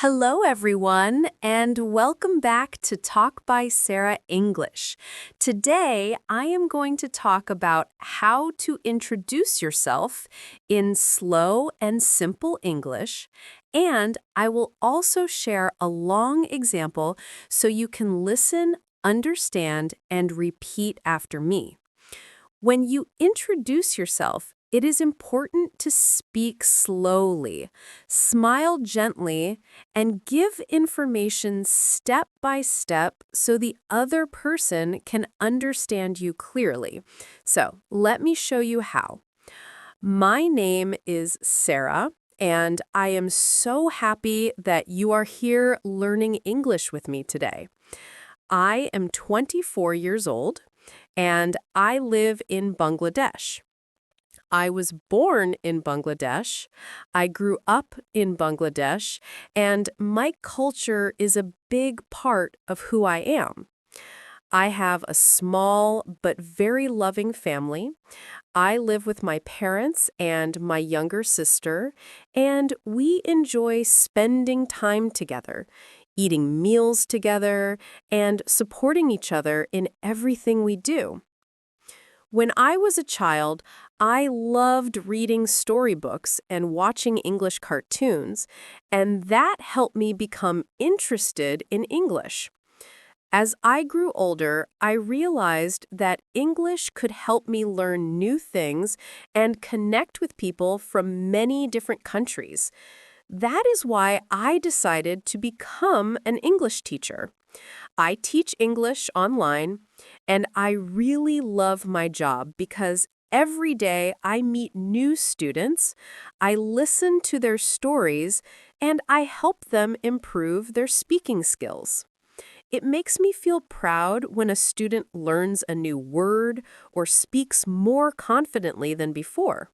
Hello, everyone, and welcome back to Talk by Sara English. Today, I am going to talk about how to introduce yourself in slow and simple English, and I will also share a long example so you can listen, understand, and repeat after me. When you introduce yourself, it is important to speak slowly, smile gently, and give information step by step so the other person can understand you clearly. So, let me show you how. My name is Sara, and I am so happy that you are here learning English with me today. I am 24 years old, and I live in Bangladesh. I was born in Bangladesh, I grew up in Bangladesh, and my culture is a big part of who I am. I have a small but very loving family. I live with my parents and my younger sister, and we enjoy spending time together, eating meals together, and supporting each other in everything we do. When I was a child, I loved reading storybooks and watching English cartoons, and that helped me become interested in English. As I grew older, I realized that English could help me learn new things and connect with people from many different countries. That is why I decided to become an English teacher. I teach English online, and I really love my job because every day I meet new students, I listen to their stories, and I help them improve their speaking skills. It makes me feel proud when a student learns a new word or speaks more confidently than before.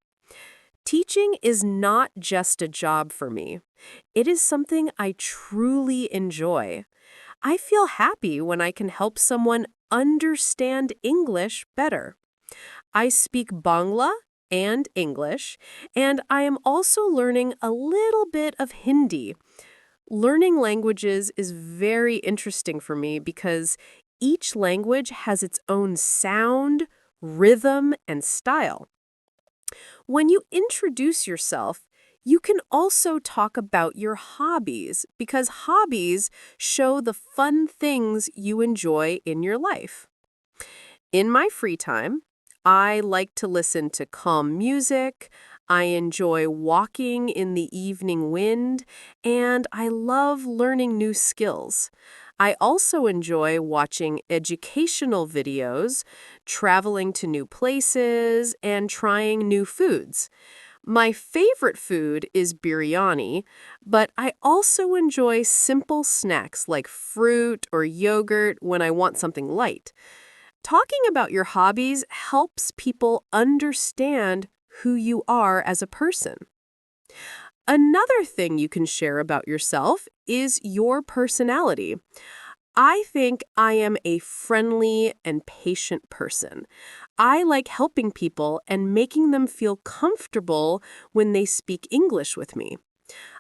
Teaching is not just a job for me. It is something I truly enjoy. I feel happy when I can help someone understand English better. I speak Bangla and English, and I am also learning a little bit of Hindi. Learning languages is very interesting for me because each language has its own sound, rhythm, and style. When you introduce yourself, you can also talk about your hobbies because hobbies show the fun things you enjoy in your life. In my free time, I like to listen to calm music, I enjoy walking in the evening wind, and I love learning new skills. I also enjoy watching educational videos, traveling to new places, and trying new foods. My favorite food is biryani, but I also enjoy simple snacks like fruit or yogurt when I want something light. Talking about your hobbies helps people understand who you are as a person. Another thing you can share about yourself is your personality. I think I am a friendly and patient person. I like helping people and making them feel comfortable when they speak English with me.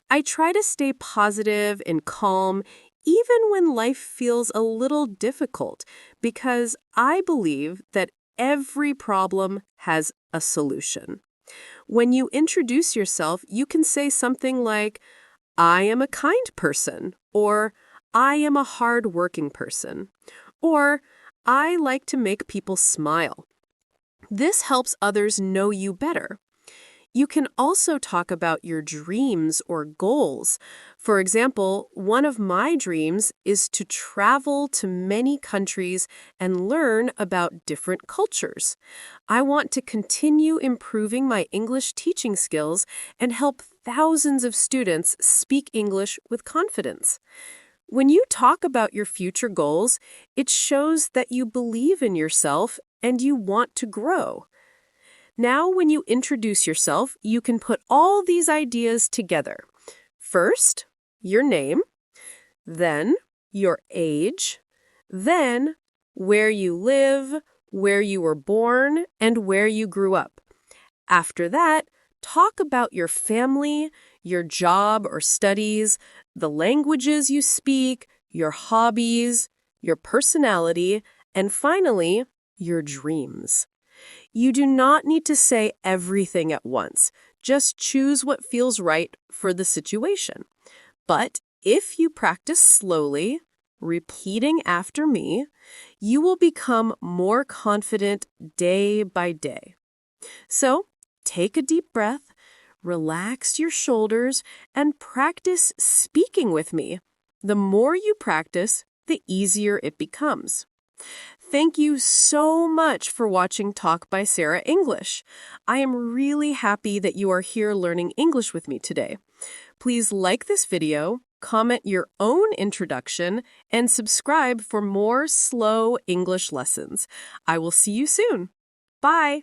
I try to stay positive and calm even when life feels a little difficult because I believe that every problem has a solution. When you introduce yourself, you can say something like, I am a kind person, or I am a hard-working person, or I like to make people smile. This helps others know you better. You can also talk about your dreams or goals. For example, one of my dreams is to travel to many countries and learn about different cultures. I want to continue improving my English teaching skills and help thousands of students speak English with confidence. When you talk about your future goals, it shows that you believe in yourself and you want to grow. Now, when you introduce yourself, you can put all these ideas together. First, your name, then your age, then where you live, where you were born, and where you grew up. After that, Talk about your family, your job or studies, the languages you speak, your hobbies, your personality, and finally, your dreams. You do not need to say everything at once. Just choose what feels right for the situation. But if you practice slowly, repeating after me, you will become more confident day by day. So, take a deep breath, relax your shoulders, and practice speaking with me. The more you practice, the easier it becomes. Thank you so much for watching Talk by Sara English. I am really happy that you are here learning English with me today. Please like this video, comment your own introduction, and subscribe for more slow English lessons. I will see you soon. Bye!